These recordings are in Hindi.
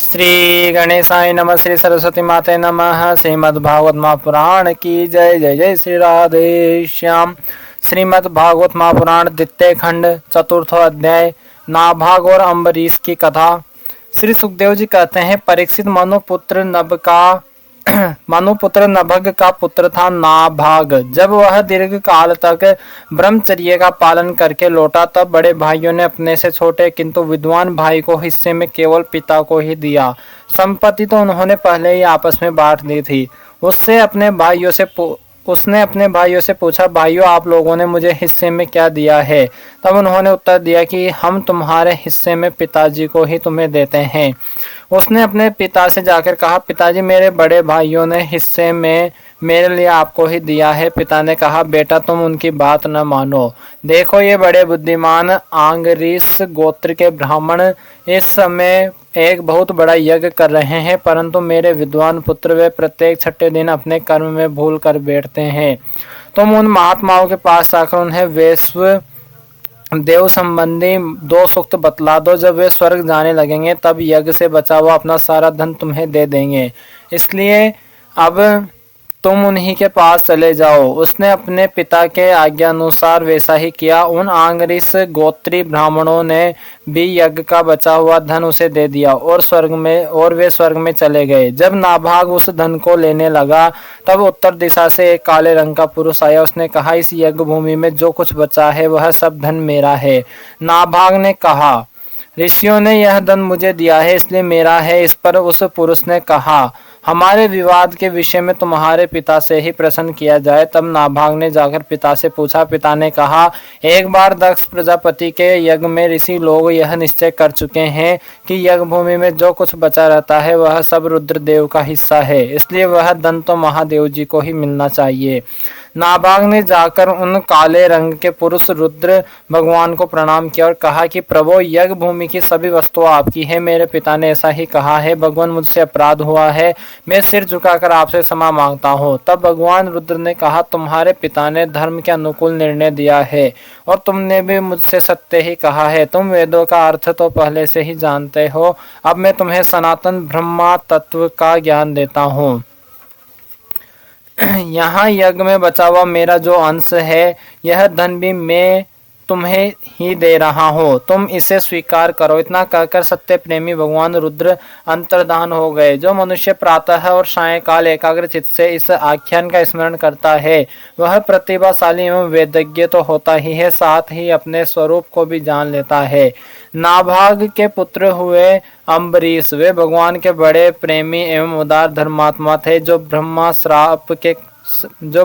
श्री गणेशाय नमः। श्री सरस्वती माते नमः। श्रीमद्भागवत महापुराण की जय। जय जय श्री राधे श्याम। श्रीमद्भागवत महापुराण द्वितीय खंड चतुर्थो अध्याय नाभाग और अम्बरीश की कथा। श्री सुखदेव जी कहते हैं, परीक्षित मनुपुत्र नभग का पुत्र था नाभाग। जब वह दीर्घ काल तक ब्रह्मचर्य का पालन करके लौटा तब बड़े भाइयों ने अपने से छोटे किंतु विद्वान भाई को हिस्से में केवल पिता को ही दिया। संपत्ति तो उन्होंने पहले ही आपस में बांट दी थी। उसने अपने भाइयों से पूछा, भाइयों आप लोगों ने मुझे हिस्से में क्या दिया है? तब उन्होंने उत्तर दिया कि हम तुम्हारे हिस्से में पिताजी को ही तुम्हें देते हैं। उसने अपने पिता से जाकर कहा, पिताजी मेरे बड़े भाइयों ने हिस्से में मेरे लिए आपको ही दिया है। पिता ने कहा, बेटा तुम उनकी बात न मानो। देखो ये बड़े बुद्धिमान आंगरीस गोत्र के ब्राह्मण इस समय एक बहुत बड़ा यज्ञ कर रहे हैं, परंतु मेरे विद्वान पुत्र वे प्रत्येक छठे दिन अपने कर्म में भूल कर बैठते हैं। तुम उन महात्माओं के पास आकर उन्हें वैश्व देव संबंधी दो सूक्त बतला दो। जब वे स्वर्ग जाने लगेंगे तब यज्ञ से बचा हुआ अपना सारा धन तुम्हें दे देंगे, इसलिए अब तुम उन्हीं के पास चले जाओ। उसने अपने पिता के आज्ञा अनुसार वैसा ही किया। उन आंगरीस गोत्री ब्राह्मणों ने भी यज्ञ का बचा हुआ धन उसे दे दिया और वे स्वर्ग में चले गए। जब नाभाग उस धन को लेने लगा तब उत्तर दिशा से एक काले रंग का पुरुष आया। उसने कहा, इस यज्ञ भूमि में जो कुछ बचा है वह सब धन मेरा है। नाभाग ने कहा, ऋषियों ने यह धन मुझे दिया है इसलिए मेरा है। इस पर उस पुरुष ने कहा, हमारे विवाद के विषय में तुम्हारे पिता से ही प्रश्न किया जाए। तब नाभाग ने जाकर पिता से पूछा। पिता ने कहा, एक बार दक्ष प्रजापति के यज्ञ में ऋषि लोग यह निश्चय कर चुके हैं कि यज्ञ भूमि में जो कुछ बचा रहता है वह सब रुद्रदेव का हिस्सा है, इसलिए वह धन तो महादेव जी को ही मिलना चाहिए। नाभाग ने जाकर उन काले रंग के पुरुष रुद्र भगवान को प्रणाम किया और कहा कि प्रभु यज्ञ भूमि की सभी वस्तुएं आपकी है। मेरे पिता ने ऐसा ही कहा है। भगवान मुझसे अपराध हुआ है, मैं सिर झुकाकर आपसे क्षमा मांगता हूँ। तब भगवान रुद्र ने कहा, तुम्हारे पिता ने धर्म के अनुकूल निर्णय दिया है और तुमने भी मुझसे सत्य ही कहा है। तुम वेदों का अर्थ तो पहले से ही जानते हो। अब मैं तुम्हें सनातन ब्रह्मा तत्व का ज्ञान देता हूँ। यहाँ यज्ञ में बचा हुआ मेरा जो अंश है यह धन भी मैं तुम्हें ही दे रहा हूँ, तुम इसे स्वीकार करो। इतना कहकर सत्य प्रेमी भगवान रुद्र अंतर्धान हो गए। जो मनुष्य प्रातः और सायंकाल एकाग्र चित्त से इस आख्यान का स्मरण करता है वह प्रतिभाशाली एवं वेदज्ञ तो होता ही है, साथ ही अपने स्वरूप को भी जान लेता है। नाभाग के पुत्र हुए अम्बरीश वे भगवान के बड़े प्रेमी एवं उदार धर्मात्मा थे। जो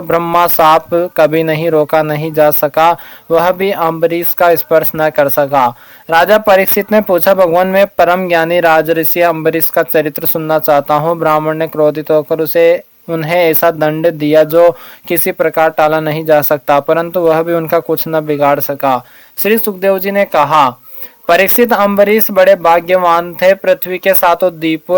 ब्रह्मा शाप कभी नहीं रोका नहीं जा सका वह भी अम्बरीश का स्पर्श न कर सका। राजा परीक्षित ने पूछा, भगवान मैं परम ज्ञानी राजऋषि अम्बरीश का चरित्र सुनना चाहता हूँ। ब्राह्मण ने क्रोधित होकर उन्हें ऐसा दंड दिया जो किसी प्रकार टाला नहीं जा सकता, परंतु वह भी उनका कुछ न बिगाड़ सका। श्री सुखदेव जी ने कहा, परीक्षित अम्बरीश बड़े भाग्यवान थे। पृथ्वी के सातों द्वीप,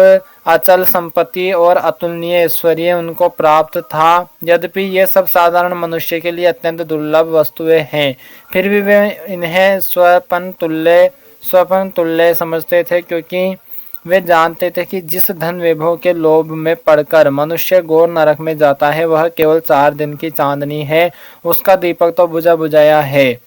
अचल संपत्ति और अतुलनीय ऐश्वर्य उनको प्राप्त था। यद्यपि ये सब साधारण मनुष्य के लिए अत्यंत दुर्लभ वस्तुएं हैं, फिर भी वे इन्हें स्वपन तुल्य समझते थे, क्योंकि वे जानते थे कि जिस धन वैभव के लोभ में पड़कर मनुष्य घोर नरक में जाता है वह केवल 4 दिन की चांदनी है, उसका दीपक तो बुझा बुझाया है।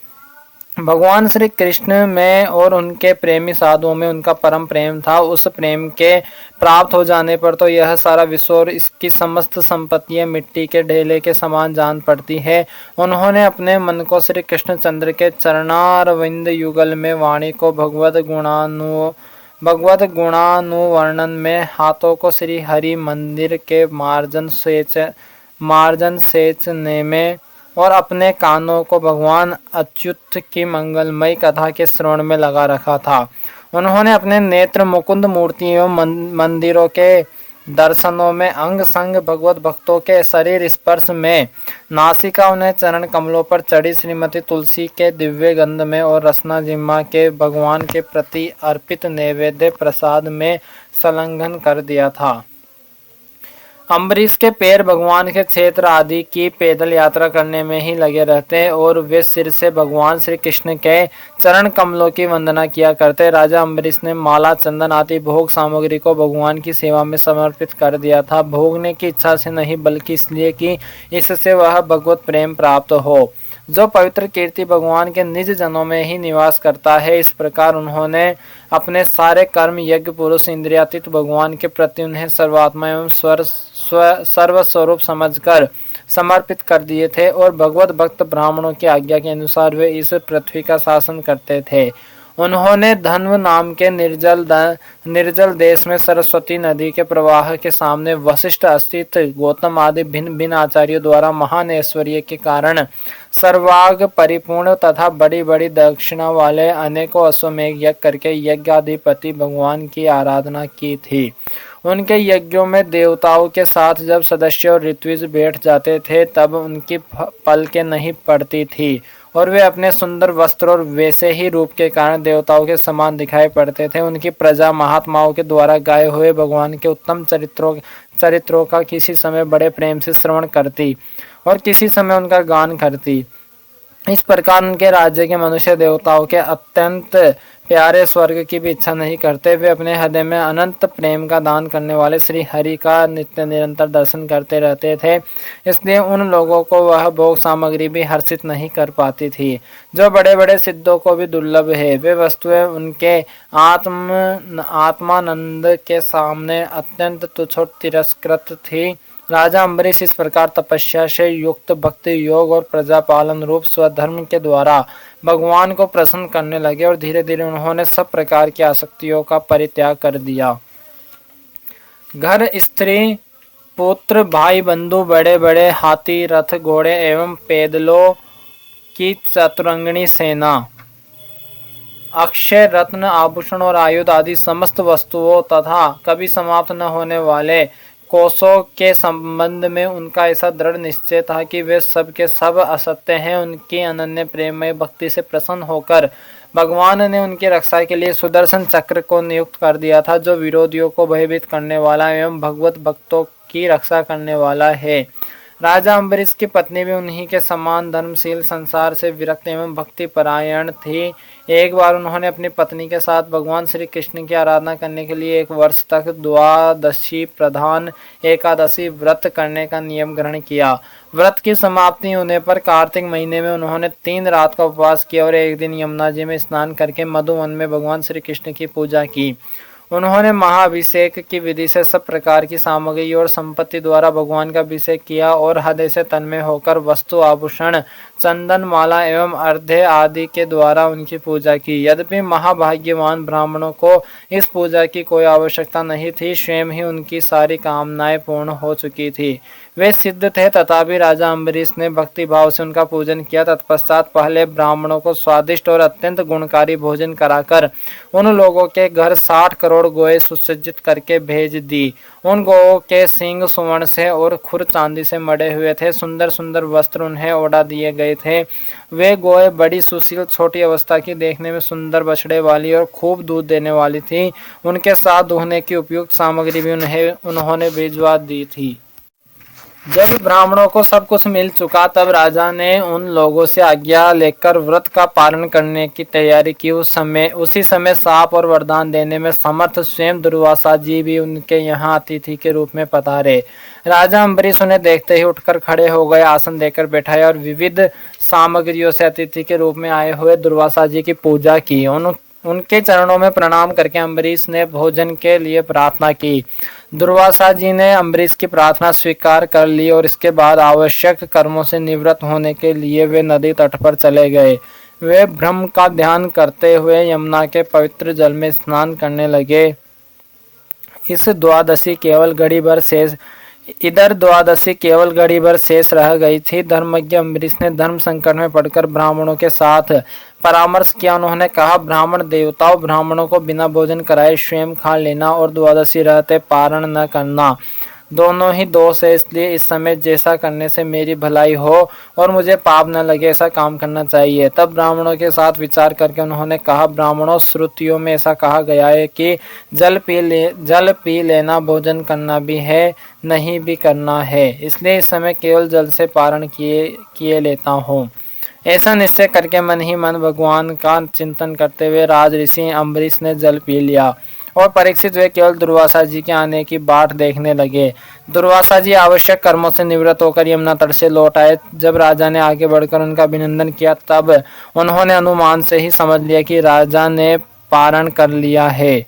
भगवान श्री कृष्ण में और उनके प्रेमी साधुओं में उनका परम प्रेम था। उस प्रेम के प्राप्त हो जाने पर तो यह सारा विश्व और इसकी समस्त संपत्तियां मिट्टी के ढेले के समान जान पड़ती है। उन्होंने अपने मन को श्री कृष्णचंद्र के चरणारविंद युगल में, वाणी को भगवत गुणानुवर्णन में, हाथों को श्री हरि मंदिर के मार्जन सेचने में और अपने कानों को भगवान अच्युत की मंगलमयी कथा के श्रवण में लगा रखा था। उन्होंने अपने नेत्र मुकुंद मूर्तियों मंदिरों के दर्शनों में, अंग संग भगवत भक्तों के शरीर स्पर्श में, नासिका उन्हें चरण कमलों पर चढ़ी श्रीमती तुलसी के दिव्य गंध में और रसना जिम्मा के भगवान के प्रति अर्पित नैवेद्य प्रसाद में संलग्न कर दिया था। अम्बरीश के पैर भगवान के क्षेत्र आदि की पैदल यात्रा करने में ही लगे रहते और वे सिर से भगवान श्री कृष्ण के चरण कमलों की वंदना किया करते। राजा अम्बरीश ने माला, चंदन आदि भोग सामग्री को भगवान की सेवा में समर्पित कर दिया था, भोगने की इच्छा से नहीं बल्कि इसलिए कि इससे वह भगवत प्रेम प्राप्त हो। जो पवित्र कीर्ति भगवान के निज जनों में ही निवास करता है, इस प्रकार उन्होंने अपने सारे कर्म यज्ञ पुरुष इंद्रियातीत भगवान के प्रति उन्हें सर्वात्मा एवं सर्वस्वरूप समझकर समर्पित कर दिए थे और भगवत भक्त ब्राह्मणों की आज्ञा के अनुसार वे इस पृथ्वी का शासन करते थे। उन्होंने धन्व नाम के निर्जल देश में सरस्वती नदी के प्रवाह के सामने वशिष्ठ, अस्तित, गौतम आदि भिन्न भिन्न आचार्यों द्वारा महान ऐश्वर्य के कारण सर्वाग परिपूर्ण तथा बड़ी बड़ी दक्षिणा वाले अनेकों अश्वमेघ यज्ञ करके यज्ञाधिपति भगवान की आराधना की थी। उनके यज्ञों में देवताओं के साथ जब सदस्य और ऋत्विज बैठ जाते थे तब उनकी पलकें नहीं पड़ती थी और वे अपने सुंदर वस्त्र और वैसे ही रूप के कारण देवताओं के समान दिखाई पड़ते थे। उनकी प्रजा महात्माओं के द्वारा गाए हुए भगवान के उत्तम चरित्रों का किसी समय बड़े प्रेम से श्रवण करती और किसी समय उनका गान करती। इस प्रकार उनके राज्य के मनुष्य देवताओं के अत्यंत प्यारे स्वर्ग की भी इच्छा नहीं करते। वे अपने हृदय में अनंत प्रेम का दान करने वाले श्री हरि का नित्य निरंतर दर्शन करते रहते थे, इसलिए उन लोगों को वह भोग सामग्री भी हर्षित नहीं कर पाती थी जो बड़े बड़े सिद्धों को भी दुर्लभ है। वे वस्तुएं उनके आत्मानंद के सामने अत्यंत तुच्छ और तिरस्कृत थी। राजा अम्बरीश इस प्रकार तपस्या से युक्त भक्ति योग और प्रजापालन रूप स्वधर्म के द्वारा भगवान को प्रसन्न करने लगे और धीरे धीरे उन्होंने सब प्रकार की आसक्तियों का परित्याग कर दिया। घर, स्त्री, पुत्र, भाई, बंधु, बड़े बड़े हाथी, रथ, घोड़े एवं पैदलों की चतुरंगिणी सेना, अक्षय रत्न, आभूषण और आयुध आदि समस्त वस्तुओं तथा कभी समाप्त न होने वाले कोषों के संबंध में उनका ऐसा दृढ़ निश्चय था कि वे सब के सब असत्य हैं। उनकी अनन्य प्रेममय भक्ति से प्रसन्न होकर भगवान ने उनकी रक्षा के लिए सुदर्शन चक्र को नियुक्त कर दिया था, जो विरोधियों को भयभीत करने वाला एवं भगवत भक्तों की रक्षा करने वाला है। राजा अम्बरीश की पत्नी भी उन्हीं के समान धर्मशील, संसार से विरक्त एवं भक्ति परायण थी। एक बार उन्होंने अपनी पत्नी के साथ भगवान श्री कृष्ण की आराधना करने के लिए 1 वर्ष तक द्वादशी प्रधान एकादशी व्रत करने का नियम ग्रहण किया। व्रत की समाप्ति होने पर कार्तिक महीने में उन्होंने 3 रात का उपवास किया और एक दिन यमुना जी में स्नान करके मधुवन में भगवान श्री कृष्ण की पूजा की। उन्होंने महाअभिषेक की विधि से सब प्रकार की सामग्री और संपत्ति द्वारा भगवान का अभिषेक किया और हृदय से तन्मय होकर वस्तु, आभूषण, चंदन, माला एवं अर्घ्य आदि के द्वारा उनकी पूजा की। यद्यपि महाभाग्यवान ब्राह्मणों को इस पूजा की कोई आवश्यकता नहीं थी, स्वयं ही उनकी सारी कामनाएं पूर्ण हो चुकी थी। वे सिद्ध थे, तथापि राजा अम्बरीश ने भक्ति भाव से उनका पूजन किया। तत्पश्चात पहले ब्राह्मणों को स्वादिष्ट और अत्यंत गुणकारी भोजन कराकर उन लोगों के घर 60 करोड़ गोए सुसज्जित करके भेज दी। उन गौओं के सींग सुवर्ण से और खुर चांदी से मढ़े हुए थे। सुंदर सुंदर वस्त्र उन्हें ओढ़ा दिए गए थे। वे गौएं बड़ी सुशील, छोटी अवस्था की, देखने में सुंदर बछड़े वाली और खूब दूध देने वाली थी। उनके साथ दुहने की उपयुक्त सामग्री भी उन्होंने भिजवा दी थी। जब ब्राह्मणों को सब कुछ मिल चुका तब राजा ने उन लोगों से आज्ञा लेकर व्रत का पालन करने की तैयारी की। उसी समय शाप और वरदान देने में समर्थ स्वयं दुर्वासा जी भी उनके यहाँ अतिथि के रूप में पधारे। राजा अम्बरीश उन्हें देखते ही उठकर खड़े हो गए, आसन देकर बैठाया और विविध सामग्रियों से अतिथि के रूप में आए हुए दुर्वासा जी की पूजा की। उनके चरणों में प्रणाम करके अम्बरीश ने भोजन के लिए प्रार्थना की। दुर्वासा जी ने अम्बरीश की प्रार्थना स्वीकार कर ली और इसके बाद आवश्यक कर्मों से निवृत्त होने के लिए वे नदी तट पर चले गए। वे ब्रह्म का ध्यान करते हुए यमुना के पवित्र जल में स्नान करने लगे। द्वादशी केवल घड़ी भर शेष रह गई थी। धर्मज्ञ अम्बरीश ने धर्म संकट में पड़कर ब्राह्मणों के साथ परामर्श किया। उन्होंने कहा, ब्राह्मण देवताओं, ब्राह्मणों को बिना भोजन कराए स्वयं खा लेना और द्वादशी रहते पारण न करना। दोनों ही दोष है, इसलिए इस समय जैसा करने से मेरी भलाई हो और मुझे पाप न लगे ऐसा काम करना चाहिए। तब ब्राह्मणों के साथ विचार करके उन्होंने कहा, ब्राह्मणों, श्रुतियों में ऐसा कहा गया है कि जल पी लेना भोजन करना भी है, नहीं भी करना है, इसलिए इस समय केवल जल से पारण किए लेता हूँ। ऐसा निश्चय करके मन ही मन भगवान का चिंतन करते हुए राज ऋषि अम्बरीश ने जल पी लिया और परीक्षित वे केवल दुर्वासा जी के आने की बाट देखने लगे। दुर्वासा जी आवश्यक कर्मों से निवृत्त होकर यमुना तट से लौट आए। जब राजा ने आगे बढ़कर उनका अभिनंदन किया तब उन्होंने अनुमान से ही समझ लिया कि राजा ने पारण कर लिया है।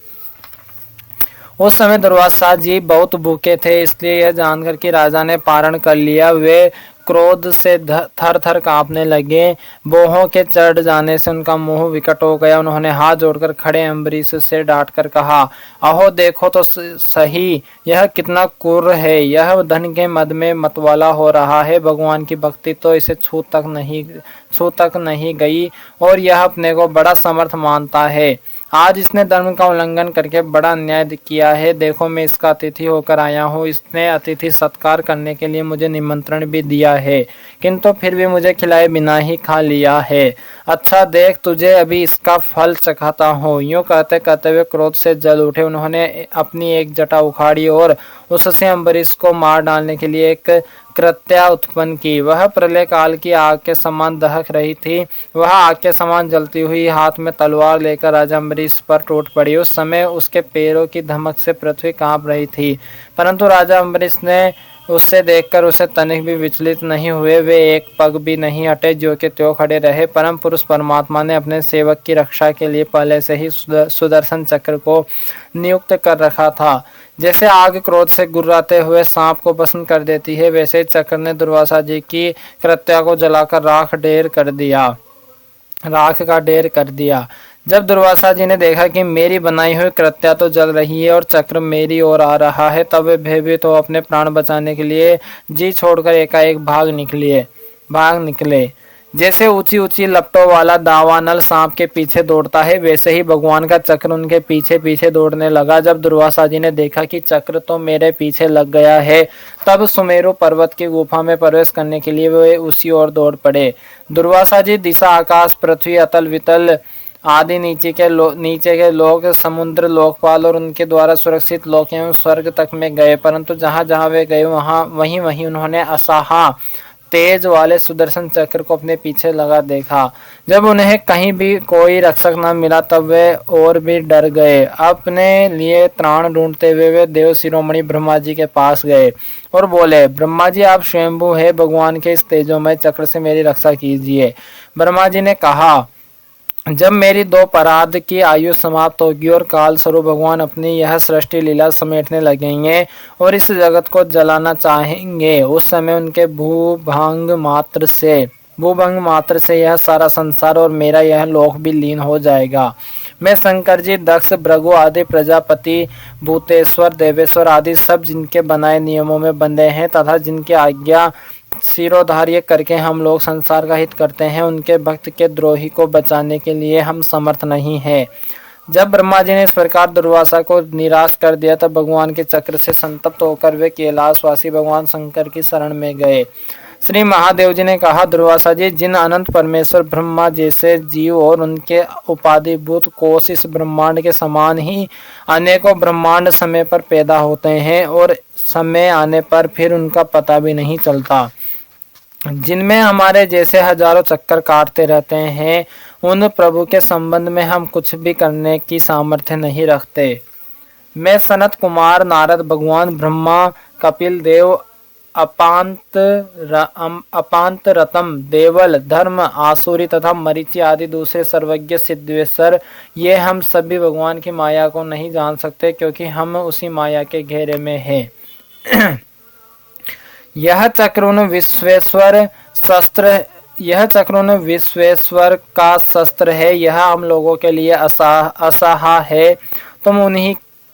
उस समय दुर्वासा जी बहुत भूखे थे, इसलिए यह जानकर कि राजा ने पारण कर लिया वे क्रोध से थर थर कांपने लगे। बोहों के चढ़ जाने से उनका मुंह विकट हो गया। उन्होंने हाथ जोड़कर खड़े अम्बरीश से डांट कर कहा, अहो देखो तो सही, यह कितना क्रूर है। यह धन के मद में मतवाला हो रहा है। भगवान की भक्ति तो इसे छू तक नहीं गई और यह अपने को बड़ा समर्थ मानता है। आज इसने धर्म का उल्लंघन करके बड़ा अन्याय किया है। देखो, मैं इसका अतिथि होकर आया हूँ। इसने अतिथि सत्कार करने के लिए मुझे निमंत्रण भी दिया है, किंतु फिर भी मुझे खिलाए बिना ही खा लिया है। अच्छा देख, तुझे अभी इसका फल चखाता हूँ। यूं कहते कहते वे क्रोध से जल उठे। उन्होंने अपनी एक जटा उखाड़ी और उससे अम्बरीश को मार डालने के लिए एक कृत्या उत्पन्न की। वह प्रलय काल की आग के समान दहक रही थी। वह आग के समान जलती हुई हाथ में तलवार लेकर राजा अम्बरीश पर टूट पड़ी। उस समय उसके पैरों की धमक से पृथ्वी कांप रही थी, परंतु राजा अम्बरीश ने उससे देखकर उसे तनिक भी विचलित नहीं हुए। वे एक पग भी नहीं हटे, जो के त्यों खड़े रहे। परम पुरुष परमात्मा ने अपने सेवक की रक्षा के लिए पहले से ही सुदर्शन चक्र को नियुक्त कर रखा था। जैसे आग क्रोध से गुर्राते हुए सांप को भस्म कर देती है, वैसे ही चक्र ने दुर्वासा जी की कृत्या को जलाकर राख का ढेर कर दिया। जब दुर्वासा जी ने देखा कि मेरी बनाई हुई कृत्या तो जल रही है और चक्र मेरी ओर आ रहा है, तब वे भयभीत हो अपने प्राण बचाने के लिए जी छोड़कर एकाएक भाग निकले। जैसे ऊंची ऊंची लपटों वाला दावानल सांप के पीछे दौड़ता है, वैसे ही भगवान का चक्र उनके पीछे पीछे दौड़ने लगा। जब दुर्वासा जी ने देखा कि चक्र तो मेरे पीछे लग गया है, तब सुमेरु पर्वत की गुफा में प्रवेश करने के लिए वे उसी ओर दौड़ पड़े। दुर्वासा जी दिशा, आकाश, पृथ्वी, अतल वितल आदि नीचे के लोक, समुद्र, लोकपाल और उनके द्वारा सुरक्षित लोक एवं स्वर्ग तक में गए, परंतु जहाँ जहाँ वे गए वहीं उन्होंने असाहा तेज वाले सुदर्शन चक्र को अपने पीछे लगा देखा। जब उन्हें कहीं भी कोई रक्षक न मिला, तब वे और भी डर गए। अपने लिए त्राण ढूंढते हुए वे देव शिरोमणि ब्रह्मा जी के पास गए और बोले, ब्रह्मा जी, आप स्वयंभू है, भगवान के इस तेजोमय चक्र से मेरी रक्षा कीजिए। ब्रह्मा जी ने कहा, जब मेरी दो पराध की आयु समाप्त होगी और काल स्वरूप भगवान अपनी यह सृष्टि लीला समेटने लगेंगे और इस जगत को जलाना चाहेंगे, उस समय उनके भूभंग मात्र से यह सारा संसार और मेरा यह लोक भी लीन हो जाएगा। मैं शंकर जी, दक्ष, भृगु आदि प्रजापति, भूतेश्वर, देवेश्वर आदि सब जिनके बनाए नियमों में बंधे हैं तथा जिनकी आज्ञा सिरोधार्य करके हम लोग संसार का हित करते हैं, उनके भक्त के द्रोही को बचाने के लिए हम समर्थ नहीं हैं। जब ब्रह्मा जी ने इस प्रकार दुर्वासा को निराश कर दिया, तब भगवान के चक्र से संतप्त होकर वे कैलाशवासी भगवान शंकर की शरण में गए। श्री महादेव जी ने कहा, दुर्वासा जी, जिन अनंत परमेश्वर ब्रह्मा जैसे जीव और उनके उपाधिभूत कोश इस ब्रह्मांड के समान ही अनेकों ब्रह्मांड समय पर पैदा होते हैं और समय आने पर फिर उनका पता भी नहीं चलता, जिनमें हमारे जैसे हजारों चक्कर काटते रहते हैं, उन प्रभु के संबंध में हम कुछ भी करने की सामर्थ्य नहीं रखते। मैं सनत कुमार, नारद, भगवान ब्रह्मा, कपिल देव, अपांत रतम, देवल, धर्म, आसुरी तथा मरीचि आदि दूसरे सर्वज्ञ सिद्धेश्वर, ये हम सभी भगवान की माया को नहीं जान सकते, क्योंकि हम उसी माया के घेरे में हैं। यह चक्र उन विश्वेश्वर का शस्त्र है। यह हम लोगों के लिए असहा है। तुम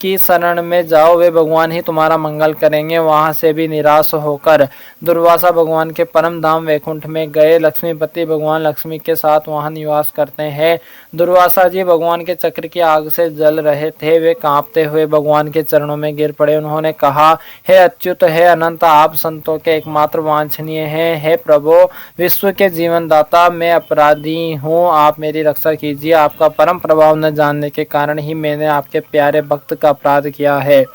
की शरण में जाओ, वे भगवान ही तुम्हारा मंगल करेंगे। वहां से भी निराश होकर दुर्वासा भगवान के परम धाम वैकुंठ में गए। लक्ष्मीपति भगवान लक्ष्मी के साथ वहां निवास करते हैं। दुर्वासा जी भगवान के चक्र की आग से जल रहे थे। वे कांपते हुए भगवान के चरणों में गिर पड़े। उन्होंने कहा, हे अच्युत, हे अनंत, आप संतों के एकमात्र वांछनीय हैं। हे प्रभु, विश्व के जीवन दाता, मैं अपराधी हूँ, आप मेरी रक्षा कीजिए। आपका परम प्रभाव न जानने के कारण ही मैंने आपके प्यारे भक्त का अपराध किया है।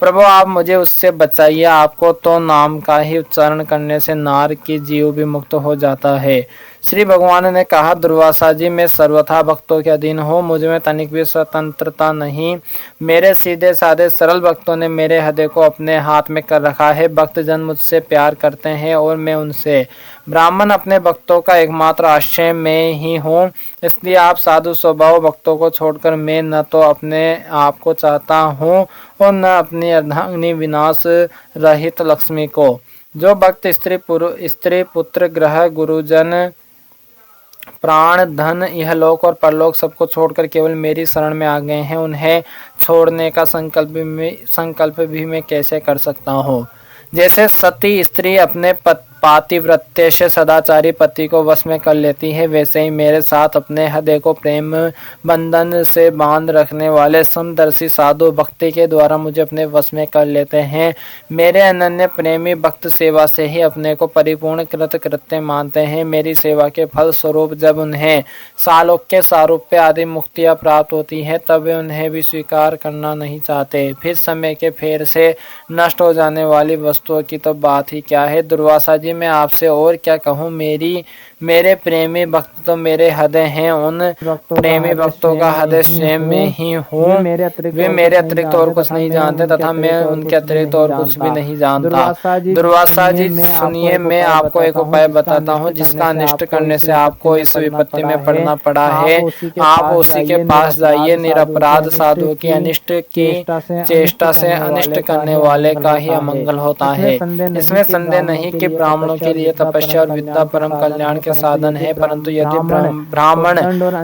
प्रभु, आप मुझे उससे बचाइए। आपको तो नाम का ही उच्चारण करने से नार की जीव भी मुक्त हो जाता है। श्री भगवान ने कहा, दुर्वासा जी, मैं सर्वथा भक्तों के अधीन हूँ, मुझ में तनिक भी स्वतंत्रता नहीं। मेरे सीधे साधे सरल भक्तों ने मेरे हृदय को अपने हाथ में कर रखा है। भक्त जन मुझसे प्यार करते हैं और मैं उनसे। ब्राह्मण अपने भक्तों का एकमात्र आश्रय में ही हूँ, इसलिए आप साधु स्वभाव भक्तों को छोड़कर मैं न तो अपने आप को चाहता हूँ और न अपनी अर्धांगिनी विनाश रहित लक्ष्मी को। जो भक्त स्त्री पुत्र ग्रह गुरुजन प्राण धन इहलोक और परलोक सबको छोड़कर केवल मेरी शरण में आ गए हैं, उन्हें छोड़ने का संकल्प भी मैं कैसे कर सकता हूँ। जैसे सती स्त्री अपने पातिव्रत्य से सदाचारी पति को वश में कर लेती है, वैसे ही मेरे साथ अपने हृदय को प्रेम बंधन से बांध रखने वाले समदर्शी साधु भक्ति के द्वारा मुझे अपने वश में कर लेते हैं। मेरे अनन्य प्रेमी भक्त सेवा से ही अपने को परिपूर्ण कृत्य मानते हैं। मेरी सेवा के फल स्वरूप जब उन्हें सालोक्य सारूप्य आदि मुक्तियाँ प्राप्त होती है, तब वे उन्हें भी स्वीकार करना नहीं चाहते। फिर समय के फेर से नष्ट हो जाने वाली वस्तुओं की तो बात ही क्या है। दुर्वासा जी, मैं आपसे और क्या कहूँ। मेरे प्रेमी भक्त तो मेरे हृदय हैं, उन प्रेमी भक्तों का हृदय स्वयं में ही हूँ। वे मेरे अतिरिक्त और कुछ नहीं जानते तथा मैं उनके अतिरिक्त और कुछ भी नहीं जानता। दुर्वासा जी सुनिए, मैं आपको एक उपाय बताता हूँ जिसका अनिष्ट करने से आपको इस विपत्ति में पड़ना पड़ा है। आप उसी के पास जाइए। निरपराध साधु की अनिष्ट की चेष्टा से अनिष्ट करने वाले का ही अमंगल होता है। इसमें संदेह नहीं कि ब्राह्मणों के लिए तपस्या और विद्या परम कल्याण के साधन है, परंतु यदि ब्राह्मण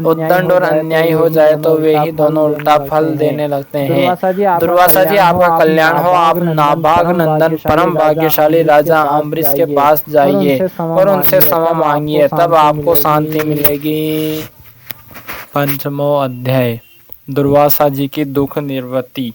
उद्दंड और अन्यायी हो जाए तो वे ही दोनों उल्टा फल देने लगते हैं। दुर्वासा जी, आपका कल्याण हो। आप नाभाग नंदन परम भाग्यशाली राजा अम्बरीश के पास जाइए और उनसे क्षमा मांगिए, तब आपको शांति मिलेगी। पंचमो अध्याय, दुर्वासा जी की दुख निवृत्ति।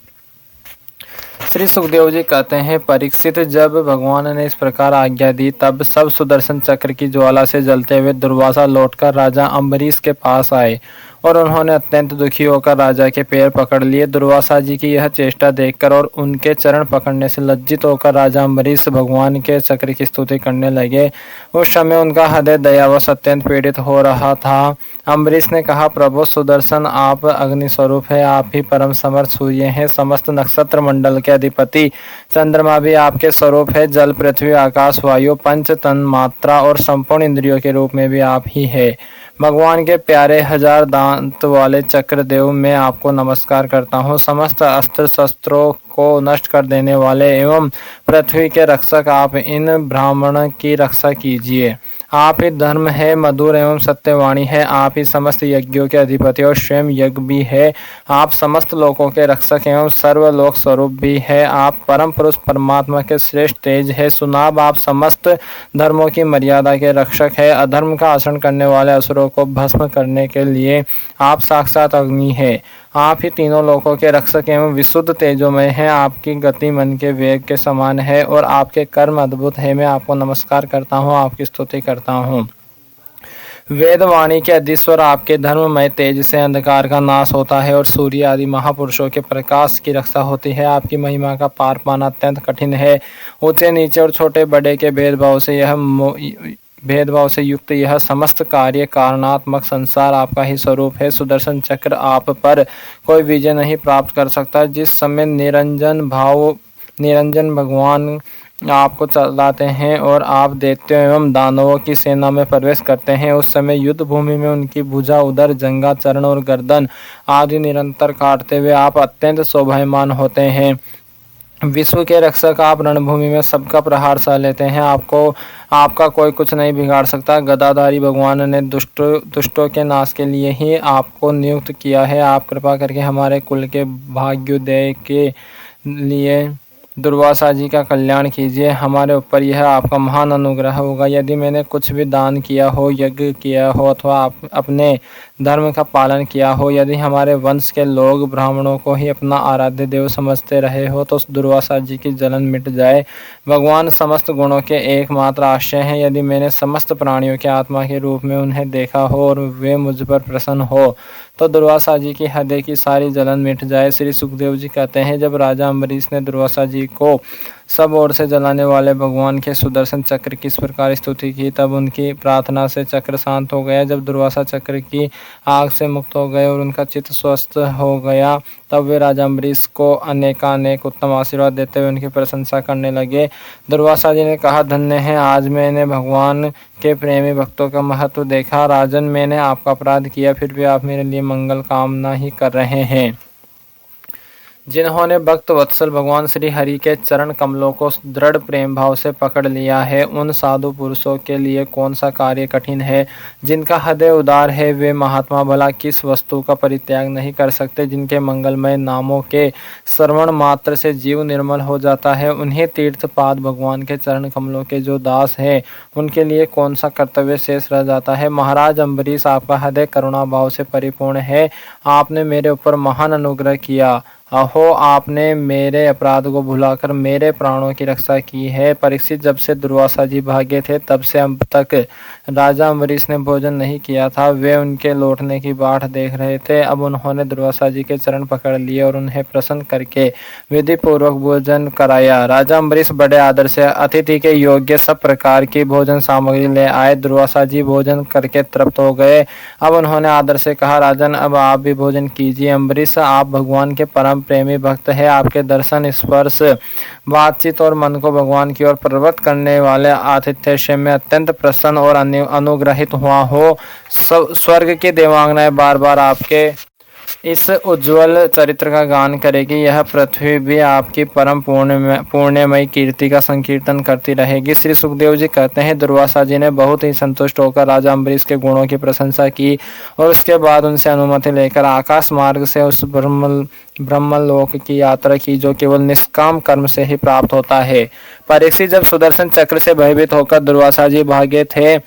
श्री सुखदेव जी कहते हैं, परीक्षित, जब भगवान ने इस प्रकार आज्ञा दी तब सब सुदर्शन चक्र की ज्वाला से जलते हुए दुर्वासा लौटकर राजा अम्बरीश के पास आए और उन्होंने अत्यंत दुखी होकर राजा के पैर पकड़ लिए। दुर्वासा जी की यह चेष्टा देखकर और उनके चरण पकड़ने से लज्जित होकर राजा अम्बरीश भगवान के चक्र की स्तुति करने लगे। उस समय उनका हृदय दयावश अत्यंत पीड़ित हो रहा था। अम्बरीश ने कहा, प्रभु सुदर्शन, आप अग्नि स्वरूप है, आप ही परम समर्थ सूर्य हैं, समस्त नक्षत्र मंडल के अधिपति। चंद्रमा भी आपके स्वरूप है। जल, पृथ्वी, आकाश, वायु, पंच तन मात्रा और संपूर्ण इंद्रियों के रूप में भी आप ही है। भगवान के प्यारे हजार दांत वाले चक्रदेव, मैं आपको नमस्कार करता हूँ। समस्त अस्त्र शस्त्रों को नष्ट कर देने वाले एवं पृथ्वी के रक्षक, आप इन ब्राह्मण की रक्षा कीजिए। आप ही धर्म है, मधुर एवं सत्यवाणी है। आप ही समस्त यज्ञों के अधिपति और स्वयं यज्ञ भी है। आप समस्त लोकों के रक्षक एवं सर्वलोक स्वरूप भी है। आप परम पुरुष परमात्मा के श्रेष्ठ तेज है। सुनाब, आप समस्त धर्मों की मर्यादा के रक्षक है। अधर्म का आचरण करने वाले असुरों को भस्म करने के लिए आप साक्षात अग्नि है। आप ही तीनों लोकों के रक्षक एवं विशुद्ध तेजोमय हैं। आपकी गति मन के वेग के समान है और आपके कर्म अद्भुत है। मैं आपको नमस्कार करता हूँ, आपकी स्तुति करता हूँ। वेदवाणी के अधीश्वर, आपके धर्ममय तेज से अंधकार का नाश होता है और सूर्य आदि महापुरुषों के प्रकाश की रक्षा होती है। आपकी महिमा का पार पाना अत्यंत कठिन है। ऊंचे नीचे और छोटे बड़े के भेदभाव से युक्त यह समस्त कार्य कारणात्मक संसार आपका ही स्वरूप है। सुदर्शन चक्र आप पर कोई विजय नहीं प्राप्त कर सकता। जिस समय निरंजन भगवान आपको चलाते हैं और आप दैत्यों एवं दानवों की सेना में प्रवेश करते हैं, उस समय युद्ध भूमि में उनकी भुजा, उदर, जंघा, चरण और गर्दन आदि निरंतर काटते हुए आप अत्यंत शोभायमान होते हैं। विश्व के रक्षक आप रणभूमि में सबका प्रहार सह लेते हैं, आपको आपका कोई कुछ नहीं बिगाड़ सकता। गदाधारी भगवान ने दुष्टों के नाश के लिए ही आपको नियुक्त किया है। आप कृपा करके हमारे कुल के भाग्योदय के लिए दुर्वासा जी का कल्याण कीजिए। हमारे ऊपर यह आपका महान अनुग्रह होगा। यदि मैंने कुछ भी दान किया हो, यज्ञ किया हो अथवा अपने धर्म का पालन किया हो, यदि हमारे वंश के लोग ब्राह्मणों को ही अपना आराध्य देव समझते रहे हो, तो उस दुर्वासा जी की जलन मिट जाए। भगवान समस्त गुणों के एकमात्र आश्रय हैं। यदि मैंने समस्त प्राणियों के आत्मा के रूप में उन्हें देखा हो और वे मुझ पर प्रसन्न हो, तो दुर्वासा जी की हृदय की सारी जलन मिट जाए। श्री सुखदेव जी कहते हैं, जब राजा अम्बरीश ने दुर्वासा जी को सब ओर से जलाने वाले भगवान के सुदर्शन चक्र की इस प्रकार स्तुति की, तब उनकी प्रार्थना से चक्र शांत हो गया। जब दुर्वासा चक्र की आग से मुक्त हो गए और उनका चित्त स्वस्थ हो गया, तब वे राजा अम्बरीश को अनेकानेक उत्तम आशीर्वाद देते हुए उनकी प्रशंसा करने लगे। दुर्वासा जी ने कहा, धन्य है, आज मैंने भगवान के प्रेमी भक्तों का महत्व देखा। राजन, मैंने आपका अपराध किया, फिर भी आप मेरे लिए मंगल कामना ही कर रहे हैं। जिन्होंने भक्त वत्सल भगवान श्री हरि के चरण कमलों को दृढ़ प्रेम भाव से पकड़ लिया है, उन साधु पुरुषों के लिए कौन सा कार्य कठिन है। जिनका हृदय उदार है, वे महात्मा भला किस वस्तु का परित्याग नहीं कर सकते। जिनके मंगलमय नामों के श्रवण मात्र से जीव निर्मल हो जाता है, उन्हें तीर्थपाद भगवान के चरण कमलों के जो दास हैं, उनके लिए कौन सा कर्तव्य शेष रह जाता है। महाराज अम्बरीश, आपका हृदय करुणा भाव से परिपूर्ण है। आपने मेरे ऊपर महान अनुग्रह किया। अहो, आपने मेरे अपराध को भुलाकर मेरे प्राणों की रक्षा की है। परीक्षित, जब से दुर्वासा जी भागे थे, तब से अब तक राजा अम्बरीश ने भोजन नहीं किया था। वे उनके लौटने की बाट देख रहे थे। अब उन्होंने दुर्वासा जी के चरण पकड़ लिए और उन्हें प्रसन्न करके विधि पूर्वक भोजन कराया। राजा अम्बरीश बड़े आदर से अतिथि के योग्य सब प्रकार की भोजन सामग्री ले आए। दुर्वासा जी भोजन करके तृप्त हो गए। अब उन्होंने आदर से कहा, राजन, अब आप भी भोजन कीजिए। अम्बरीश, आप भगवान के परम प्रेमी भक्त है। आपके दर्शन, स्पर्श, बातचीत और मन को भगवान की ओर प्रवृत्त करने वाले आतिथ्य में अत्यंत प्रसन्न और अनुग्रहित हुआ हो। स्वर्ग की देवांगनाएं बार बार आपके इस उज्जवल चरित्र का गान करेगी। यह पृथ्वी भी आपकी परम पुण्यमयी कीर्ति का संकीर्तन करती रहेगी। श्री सुखदेव जी कहते हैं, दुर्वासा जी ने बहुत ही संतुष्ट होकर राजा अम्बरीश के गुणों की प्रशंसा की और उसके बाद उनसे अनुमति लेकर आकाश मार्ग से उस ब्रह्मलोक की यात्रा की, जो केवल निष्काम कर्म से ही प्राप्त होता है। परीक्षित, जब सुदर्शन चक्र से भयभीत होकर दुर्वासा जी भागे थे,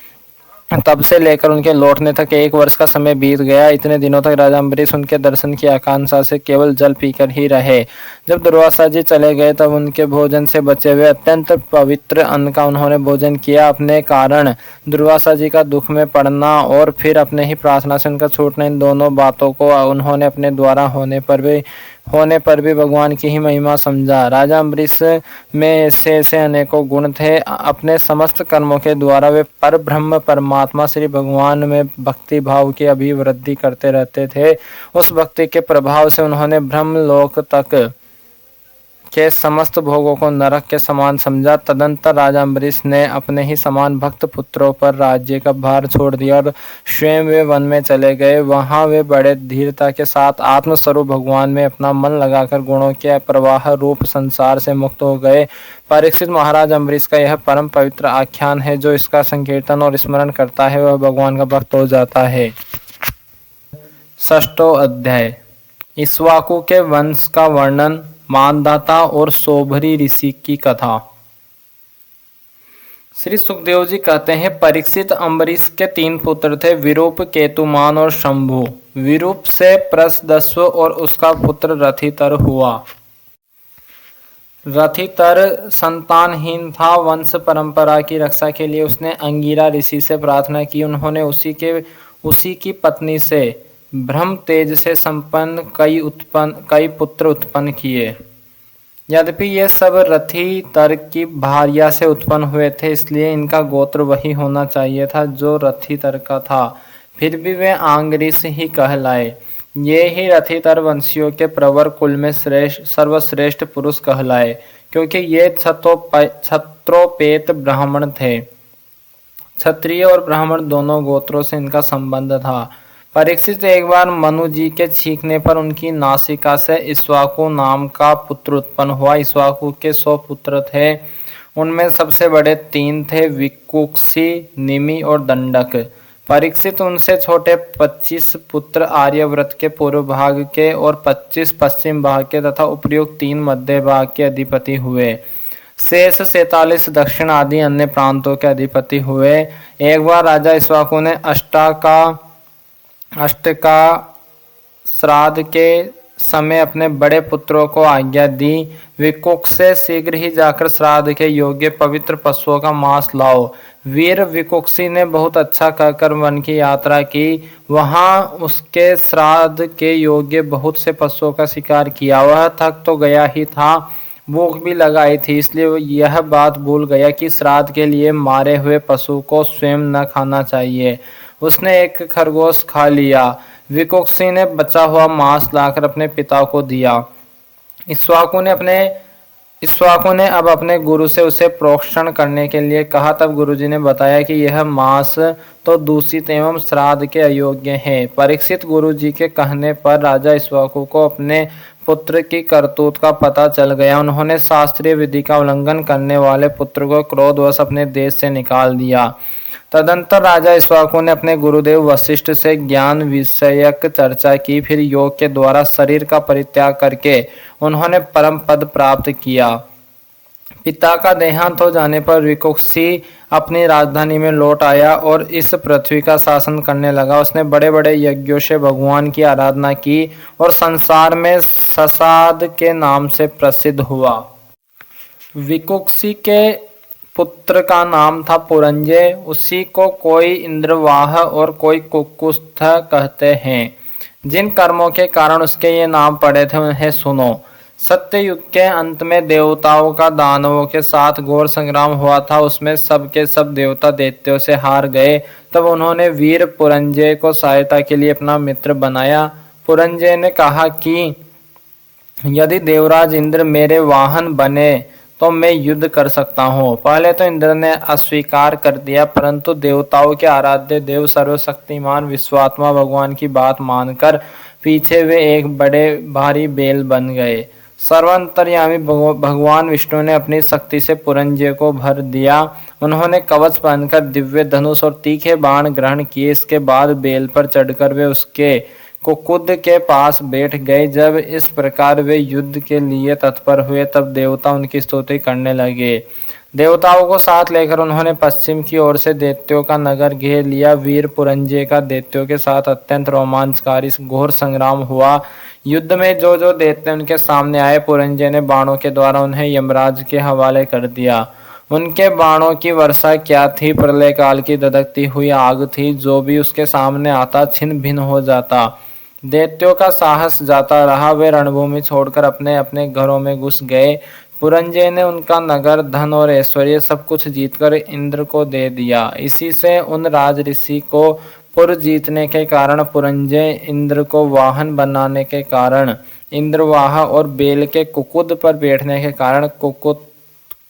तब से लेकर उनके लौटने तक 1 वर्ष का समय बीत गया। इतने दिनों तक राजा अम्बरीश उनके दर्शन की आकांक्षा से केवल जल पीकर ही रहे। जब दुर्वासा जी चले गए, तब उनके भोजन से बचे हुए अत्यंत पवित्र अन्न का उन्होंने भोजन किया। अपने कारण दुर्वासा जी का दुख में पड़ना और फिर अपने ही प्रार्थना से उनका छूटना, इन दोनों बातों को उन्होंने अपने द्वारा होने पर भी भगवान की ही महिमा समझा। राजा अम्बरीश में ऐसे ऐसे अनेकों गुण थे। अपने समस्त कर्मों के द्वारा वे पर ब्रह्म परमात्मा श्री भगवान में भक्ति भाव की अभिवृद्धि करते रहते थे। उस भक्ति के प्रभाव से उन्होंने ब्रह्मलोक तक के समस्त भोगों को नरक के समान समझा। तदंतर राजा अम्बरीश ने अपने ही समान भक्त पुत्रों पर राज्य का भार छोड़ दिया और स्वयं वे वन में चले गए। वहां वे बड़े धीरता के साथ आत्मस्वरूप भगवान में अपना मन लगाकर गुणों के प्रवाह रूप संसार से मुक्त हो गए। परीक्षित, महाराज अम्बरीश का यह परम पवित्र आख्यान है। जो इसका संकीर्तन और स्मरण करता है, वह भगवान का भक्त हो जाता है। 6वां अध्याय, इक्ष्वाकु के वंश का वर्णन, मानदाता और सोभरी ऋषि की कथा। श्री सुखदेव जी कहते हैं, परीक्षित, अम्बरीश के 3 पुत्र थे, विरूप, केतुमान और शंभु। विरूप से प्रसदस्व और उसका पुत्र रथितर हुआ। रथितर संतानहीन था। वंश परंपरा की रक्षा के लिए उसने अंगिरा ऋषि से प्रार्थना की। उन्होंने उसी की पत्नी से ब्रह्म तेज से संपन्न कई पुत्र उत्पन्न किए। यद्यपि ये सब रथितर की भार्या से उत्पन्न हुए थे, इसलिए इनका गोत्र वही होना चाहिए था जो रथितर का था। फिर भी वे आंगरीस ही कहलाए। ये ही रथितर वंशियों के प्रवर कुल में सर्वश्रेष्ठ पुरुष कहलाए, क्योंकि ये क्षत्रोपेत ब्राह्मण थे। क्षत्रिय और ब्राह्मण दोनों गोत्रों से इनका संबंध था। परीक्षित, एक बार मनु जी के छींकने पर उनकी नासिका से इक्ष्वाकु नाम का पुत्र उत्पन्न हुआ। इक्ष्वाकु के 100 पुत्र थे। उनमें सबसे बड़े 3 थे, विकुक्षी, निमि और दंडक। परीक्षित, उनसे छोटे 25 पुत्र आर्यव्रत के पूर्व भाग के और 25 पश्चिम भाग के तथा उपयुक्त 3 मध्य भाग के अधिपति हुए। शेष 47 दक्षिण आदि अन्य प्रांतों के अधिपति हुए। एक बार राजा इक्ष्वाकु ने अष्ट का श्राद्ध के समय अपने बड़े पुत्रों को आज्ञा दी, विकुक्ष से शीघ्र ही जाकर श्राद्ध के योग्य पवित्र पशुओं का मांस लाओ। वीर विकुक्षी ने बहुत अच्छा कहकर वन की यात्रा की। वहां उसके श्राद्ध के योग्य बहुत से पशुओं का शिकार किया। वह थक तो गया ही था, भूख भी लगाई थी, इसलिए वो यह बात भूल गया कि श्राद्ध के लिए मारे हुए पशु को स्वयं न खाना चाहिए। उसने एक खरगोश खा लिया। विकुक्षी ने बचा हुआ मांस लाकर अपने पिता को दिया। इक्ष्वाकु ने अब अपने गुरु से उसे प्रोक्षण करने के लिए कहा। तब गुरुजी ने बताया कि यह मांस तो दूषित एवं श्राद्ध के अयोग्य है। परीक्षित, गुरुजी के कहने पर राजा इक्ष्वाकु को अपने पुत्र की करतूत का पता चल गया। उन्होंने शास्त्रीय विधि का उल्लंघन करने वाले पुत्र को क्रोधवश अपने देश से निकाल दिया। तदंतर राजा इक्ष्वाकु ने अपने गुरुदेव वशिष्ठ से ज्ञान विषयक चर्चा की। फिर योग के द्वारा शरीर का परित्याग करके उन्होंने परम पद प्राप्त किया। पिता का देहांत हो जाने पर विकुक्षी अपनी राजधानी में लौट आया और इस पृथ्वी का शासन करने लगा। उसने बड़े बड़े यज्ञों से भगवान की आराधना की और संसार में ससाद के नाम से प्रसिद्ध हुआ। विकुक्षी के पुत्र का नाम था पुरंजय। उसी को कोई इंद्रवाह और कोई कुकुस्थ कहते हैं। जिन कर्मों के कारण उसके ये नाम पड़े थे उन्हें सुनो। सत्ययुग के अंत में देवताओं का दानवों के साथ घोर संग्राम हुआ था। उसमें सब के सब देवता दैत्यों से हार गए। तब उन्होंने वीर पुरंजय को सहायता के लिए अपना मित्र बनाया। पुरंजय ने कहा कि यदि देवराज इंद्र मेरे वाहन बने तो मैं युद्ध कर सकता हूँ। पहले तो इंद्र ने अस्वीकार कर दिया, परंतु देवताओं के आराध्य देव सर्वशक्तिमान विश्वात्मा भगवान की बात मानकर पीछे वे एक बड़े भारी बेल बन गए। सर्वांतर्यामी भगवान विष्णु ने अपनी शक्ति से पुरंजय को भर दिया। उन्होंने कवच पहनकर दिव्य धनुष और तीखे बाण ग्रहण किए। इसके बाद बेल पर चढ़कर वे उसके कुकुद के पास बैठ गए। जब इस प्रकार वे युद्ध के लिए तत्पर हुए तब देवता उनकी स्तुति करने लगे। देवताओं को साथ लेकर उन्होंने पश्चिम की ओर से दैत्यों का नगर घेर लिया। वीर पुरंजय का दैत्यों के साथ अत्यंत रोमांचकारी घोर संग्राम हुआ। युद्ध में जो जो दैत्य उनके सामने आए, पुरंजय ने बाणों के द्वारा उन्हें यमराज के हवाले कर दिया। उनके बाणों की वर्षा क्या थी, प्रलय काल की धधकती हुई आग थी। जो भी उसके सामने आता छिन्न भिन्न हो जाता। दैत्यों का साहस जाता रहा। वे रणभूमि छोड़कर अपने अपने घरों में घुस गए। पुरंजय ने उनका नगर, धन और ऐश्वर्य सब कुछ जीतकर इंद्र को दे दिया। इसी से उन राज ऋषि को पुर जीतने के कारण पुरंजय, इंद्र को वाहन बनाने के कारण इंद्रवाह और बेल के कुकुद पर बैठने के कारण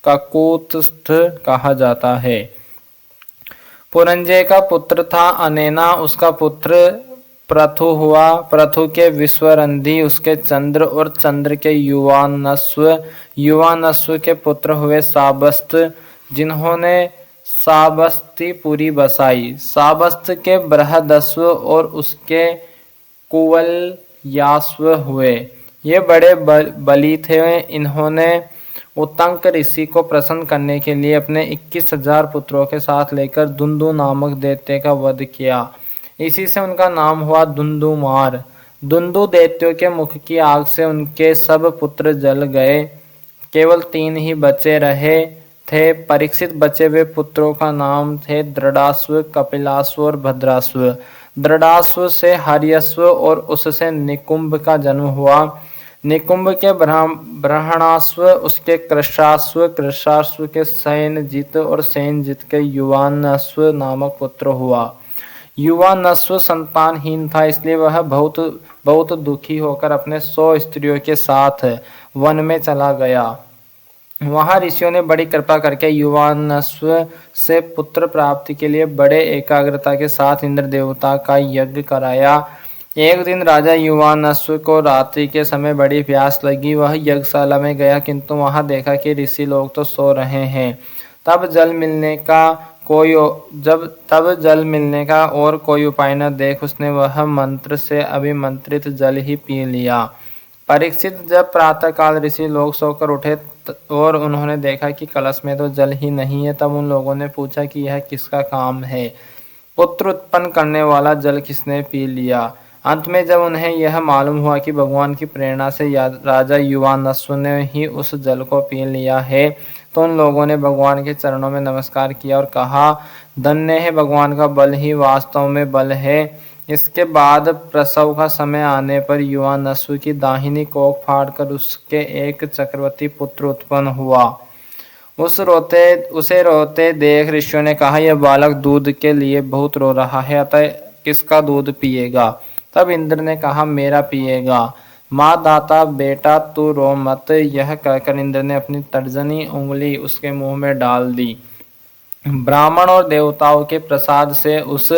ककुत्स्थ कहा जाता है। पुरंजय का पुत्र था अनेना, उसका पुत्र प्रथु हुआ। प्रथु के विश्वरंधी, उसके चंद्र और चंद्र के युवानस्व के पुत्र हुए साबस्त, जिन्होंने साबस्तीपुरी बसाई। साबस्त के बृहदस्व और उसके कुवलयास्व हुए। ये बड़े बली थे। इन्होंने उत्तंक ऋषि को प्रसन्न करने के लिए अपने 21,000 पुत्रों के साथ लेकर दुंदु नामक दैत्य का वध किया। इसी से उनका नाम हुआ दुंदुमार। दुंदु दैत्यों के मुख की आग से उनके सब पुत्र जल गए। केवल 3 ही बचे रहे थे। परीक्षित बचे हुए पुत्रों का नाम थे दृढ़ास्व, कपिलास्व और भद्रास्व। दृढ़ास्व से हर्यस्व और उससे निकुंभ का जन्म हुआ। निकुंभ के ब्रहणास्व, उसके कृशास्व, कृशास्व के सैनजित और सैनजित के युवानस्व नामक पुत्र हुआ। युवानस्व संतानहीन था, इसलिए वह बहुत दुखी होकर अपने 100 स्त्रियों के साथ वन में चला गया। वहाँ ऋषियों ने बड़ी कृपा करके युवानस्व से पुत्र प्राप्ति के लिए बड़े एकाग्रता के साथ इंद्र देवता का यज्ञ कराया। एक दिन राजा युवानस्व को रात्रि के समय बड़ी प्यास लगी। वह यज्ञशाला में गया, किंतु वहां देखा कि ऋषि लोग तो सो रहे हैं। तब जल मिलने का जल मिलने का और कोई उपाय न देख उसने वह मंत्र से अभिमंत्रित जल ही पी लिया। परीक्षित जब प्रातःकाल ऋषि लोग सोकर उठे और उन्होंने देखा कि कलश में तो जल ही नहीं है, तब उन लोगों ने पूछा कि यह किसका काम है, पुत्र उत्पन्न करने वाला जल किसने पी लिया। अंत में जब उन्हें यह मालूम हुआ कि भगवान की प्रेरणा से राजा युवानस्व ने ही उस जल को पी लिया है, तो उन लोगों ने भगवान के चरणों में नमस्कार किया और कहा, धन्य है भगवान का बल ही वास्तव में बल है। इसके बाद प्रसव का समय आने पर युवानस्व की दाहिनी कोख फाड़कर उसके एक चक्रवर्ती पुत्र उत्पन्न हुआ। उसे रोते देख ऋषियों ने कहा, यह बालक दूध के लिए बहुत रो रहा है, अतः किसका दूध पिएगा। तब इंद्र ने कहा, मेरा पिएगा। माँ दाता बेटा तू रो मत। यह कहकर इंद्र ने अपनी तर्जनी उंगली उसके मुंह में डाल दी। ब्राह्मण और देवताओं के प्रसाद से उस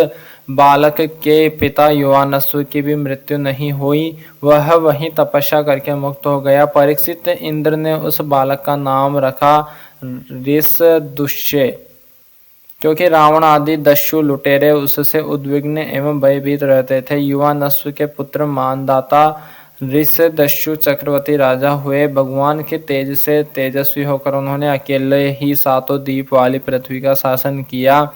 बालक के पिता युवानस्व की भी मृत्यु नहीं हुई। वह वहीं तपस्या करके मुक्त हो गया। परीक्षित, इंद्र ने उस बालक का नाम रखा ऋषदुष्य, क्योंकि रावण आदि दस्यु लुटेरे उससे उद्विग्न एवं भयभीत रहते थे। युवानस्व के पुत्र मानदाता ऋषदस्यु चक्रवर्ती राजा हुए। भगवान के तेज से तेजस्वी होकर उन्होंने अकेले ही सातों द्वीप वाली पृथ्वी का शासन किया।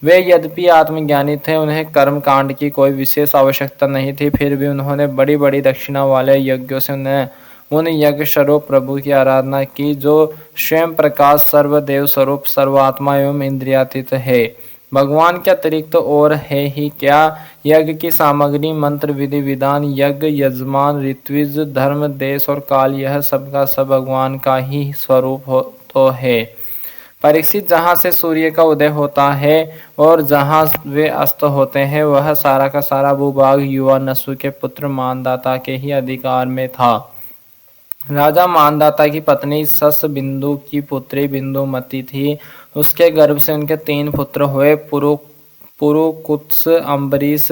वे यद्यपि आत्मज्ञानी थे, उन्हें कर्म कांड की कोई विशेष आवश्यकता नहीं थी, फिर भी उन्होंने बड़ी बड़ी दक्षिणा वाले यज्ञों से उन यज्ञ स्वरूप प्रभु की आराधना की, जो स्वयं प्रकाश सर्वदेव स्वरूप सर्वात्मा एवं इंद्रियातीत है। भगवान के अतिरिक्त और है ही क्या। यज्ञ की सामग्री, मंत्र, विधि विधान, यज्ञ यजमान, ऋत्विज, धर्म, देश और काल, यह सब का सब भगवान का ही स्वरूप तो है। परीक्षित, जहाँ से सूर्य का उदय होता है और जहाँ वे अस्त होते हैं, वह सारा का सारा भूभाग युवानस्व के पुत्र मानदाता के ही अधिकार में था। राजा मानदाता की पत्नी सस बिंदु की पुत्री बिंदुमती थी। उसके गर्भ से उनके 3 पुत्र हुए, पुरुकुत्स, अम्बरीश,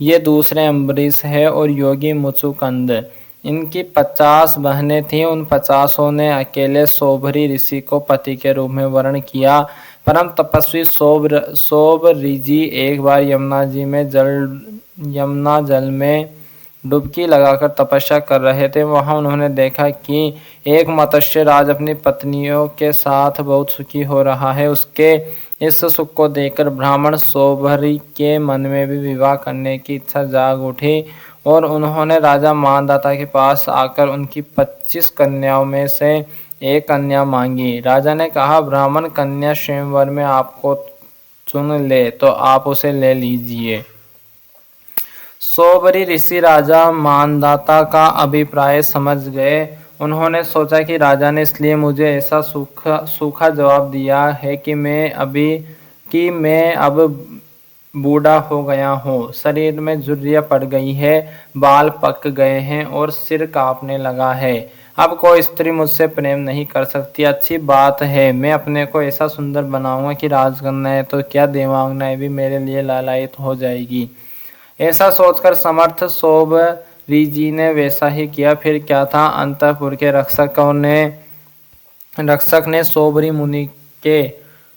ये दूसरे अम्बरीश है, और योगी मुचुकंद। इनकी 50 बहनें थीं। उन 50 ने अकेले सोभरी ऋषि को पति के रूप में वर्ण किया। परम तपस्वी सोबरीजी एक बार यमुना जल में डुबकी लगाकर तपस्या कर रहे थे। वहां उन्होंने देखा कि एक मत्स्य राज अपनी पत्नियों के साथ बहुत सुखी हो रहा है। उसके इस सुख को देखकर ब्राह्मण सोभरी के मन में भी विवाह करने की इच्छा जाग उठी और उन्होंने राजा मानदाता के पास आकर उनकी 25 कन्याओं में से एक कन्या मांगी। राजा ने कहा, ब्राह्मण कन्या स्वयंवर में आपको चुन ले तो आप उसे ले लीजिए। सोबरी ऋषि राजा मानदाता का अभिप्राय समझ गए। उन्होंने सोचा कि राजा ने इसलिए मुझे ऐसा सूखा जवाब दिया है कि मैं अब बूढ़ा हो गया हूँ, शरीर में झुर्रियाँ पड़ गई है, बाल पक गए हैं और सिर कांपने लगा है। अब कोई स्त्री मुझसे प्रेम नहीं कर सकती। अच्छी बात है, मैं अपने को ऐसा सुंदर बनाऊंगा कि राजकन्याएं तो क्या, देवांगनाएं भी मेरे लिए लालायित हो जाएगी। ऐसा सोचकर समर्थ सोबरीजी ने वैसा ही किया। फिर क्या था, अंतःपुर के रक्षक ने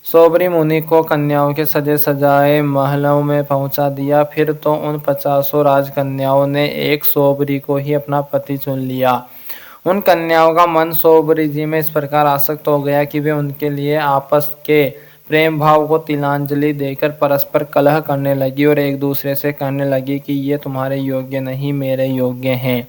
सोबरी मुनि को कन्याओं के सजे सजाए महलों में पहुंचा दिया। फिर तो उन 50 राजकन्याओं ने एक सोबरी को ही अपना पति चुन लिया। उन कन्याओं का मन सोबरी जी में इस प्रकार आसक्त हो गया कि वे उनके लिए आपस के प्रेम भाव को तिलांजलि देकर परस्पर कलह करने लगी और एक दूसरे से कहने लगी कि ये तुम्हारे योग्य नहीं, मेरे योग्य हैं।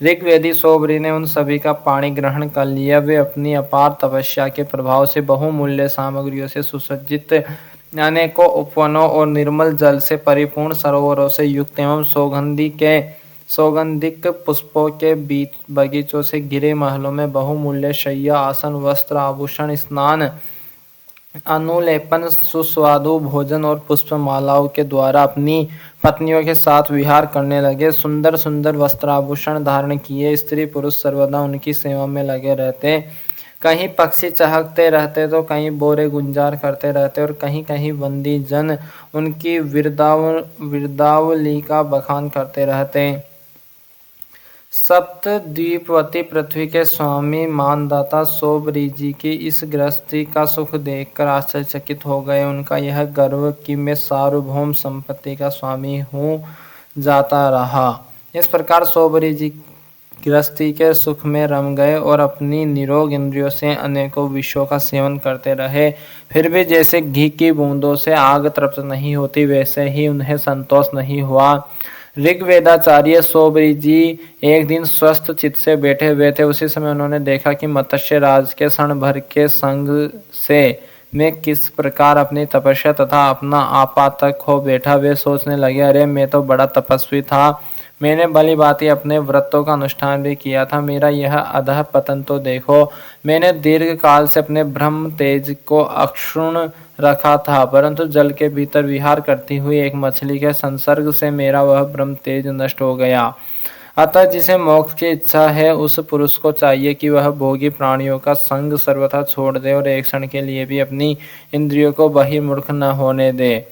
ऋग्वेदी सोबरी ने उन सभी का पाणी ग्रहण कर लिया। वे अपनी अपार तपस्या के प्रभाव से बहुमूल्य सामग्रियों से सुसज्जित अनेकों उपवनों और निर्मल जल से परिपूर्ण सरोवरों से युक्त एवं सौगंधिक पुष्पों के बीच बगीचों से घिरे महलों में बहुमूल्य शैया, आसन, वस्त्र, आभूषण, स्नान, अनुलेपन, सुस्वादु भोजन और पुष्पमालाओं के द्वारा अपनी पत्नियों के साथ विहार करने लगे। सुंदर सुंदर वस्त्राभूषण धारण किए स्त्री पुरुष सर्वदा उनकी सेवा में लगे रहते। कहीं पक्षी चहकते रहते तो कहीं बोरे गुंजार करते रहते और कहीं कहीं बंदी जन उनकी विरदावली का बखान करते रहते। सप्तद्वीपवती पृथ्वी के स्वामी मानदाता सोबरी जी की इस गृहस्थी का सुख देखकर आश्चर्यचकित हो गए। उनका यह गर्व कि मैं सार्वभौम संपत्ति का स्वामी हूँ जाता रहा। इस प्रकार सोबरी जी गृहस्थी के सुख में रम गए और अपनी निरोग इंद्रियों से अनेकों विषयों का सेवन करते रहे। फिर भी जैसे घी की बूंदों से आग तृप्त नहीं होती, वैसे ही उन्हें संतोष नहीं हुआ। ऋग्वेदाचार्य सोबरी जी एक दिन स्वस्थ चित्त से बैठे हुए थे। उसी समय उन्होंने देखा कि मत्स्य राज के क्षण भर के संग से मैं किस प्रकार अपनी तपस्या तथा अपना आपा तक खो बैठा। वे सोचने लगे, अरे मैं तो बड़ा तपस्वी था, मैंने भली भांति अपने व्रतों का अनुष्ठान भी किया था, मेरा यह अधः पतन तो देखो। मैंने दीर्घ काल से अपने ब्रह्म तेज को अक्षुण्ण रखा था, परंतु जल के भीतर विहार करती हुई एक मछली के संसर्ग से मेरा वह ब्रह्म तेज नष्ट हो गया। अतः जिसे मोक्ष की इच्छा है उस पुरुष को चाहिए कि वह भोगी प्राणियों का संग सर्वथा छोड़ दे और एक क्षण के लिए भी अपनी इंद्रियों को बहिर्मुख न होने दे,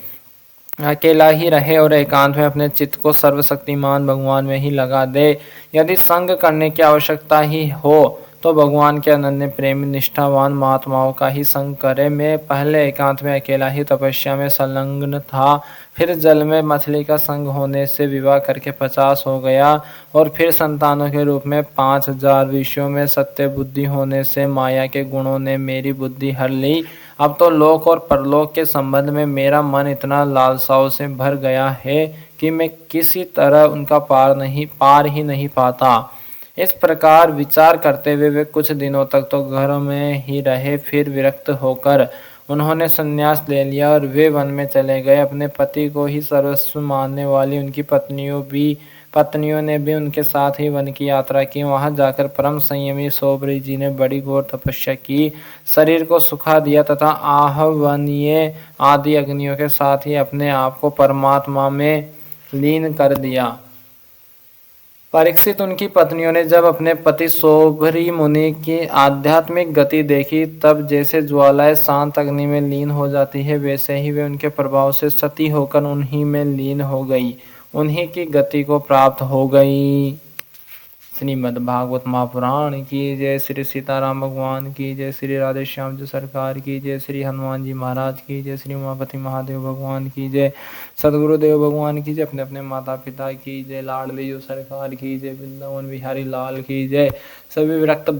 अकेला ही रहे और एकांत में अपने चित्त को सर्वशक्तिमान भगवान में ही लगा दे। यदि संग करने की आवश्यकता ही हो तो भगवान के अनन्य प्रेमी निष्ठावान महात्माओं का ही संग करे। मैं पहले एकांत में अकेला ही तपस्या में संलग्न था, फिर जल में मछली का संग होने से विवाह करके 50 हो गया और फिर संतानों के रूप में 5000 विषयों में सत्य बुद्धि होने से माया के गुणों ने मेरी बुद्धि हर ली। अब तो लोक और परलोक के संबंध में मेरा मन इतना लालसाओं से भर गया है कि मैं किसी तरह उनका पार ही नहीं पाता। इस प्रकार विचार करते हुए वे कुछ दिनों तक तो घर में ही रहे, फिर विरक्त होकर उन्होंने संन्यास ले लिया और वे वन में चले गए। अपने पति को ही सर्वस्व मानने वाली उनकी पत्नियों ने भी उनके साथ ही वन की यात्रा की। वहां जाकर परम संयमी सोबरी जी ने बड़ी घोर तपस्या की, शरीर को सुखा दिया तथा आहवनीय आदि अग्नियों के साथ ही अपने आप को परमात्मा में लीन कर दिया। परीक्षित उनकी पत्नियों ने जब अपने पति सोबरी मुनि की आध्यात्मिक गति देखी, तब जैसे ज्वालाएं शांत अग्नि में लीन हो जाती है, वैसे ही वे उनके प्रभाव से सती होकर उन्हीं में लीन हो गई, उन्हीं की गति को प्राप्त हो गई। श्रीमद् भागवत महापुराण की जय, श्री सीताराम भगवान की जय, श्री राधे श्याम जी सरकार की जय, श्री हनुमान जी महाराज की जय, श्री उमापति महादेव भगवान की जय, सदगुरुदेव भगवान की जय, अपने अपने माता पिता की जय, लाडली जो सरकार की जय, वृंदावन बिहारी लाल की जय। सभी विरक्त